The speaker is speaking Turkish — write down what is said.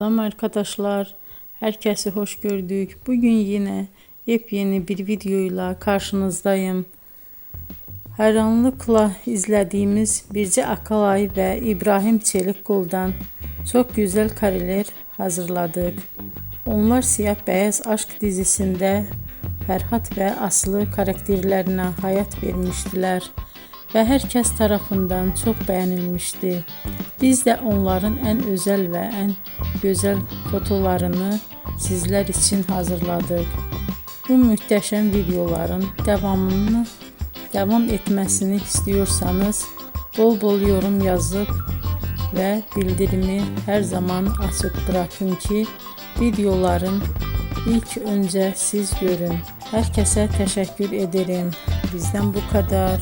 Selam arkadaşlar, herkese hoş gördük. Bugün yine yepyeni bir videoyla karşınızdayım. Hayranlıkla izlediğimiz Birce Akalay ve İbrahim Çelikkol'dan çok güzel kareler hazırladık. Onlar Siyah Beyaz Aşk dizisinde Ferhat ve Aslı karakterlerine hayat vermiştiler ve herkes tarafından çok beğenilmişti. Biz de onların en özel ve en güzel fotolarını sizler için hazırladık. Bu muhteşem videoların devam etmesini istiyorsanız bol bol yorum yazıp ve bildirimi her zaman açık bırakın ki videoların ilk önce siz görün. Herkese teşekkür ederim. Bizden bu kadar.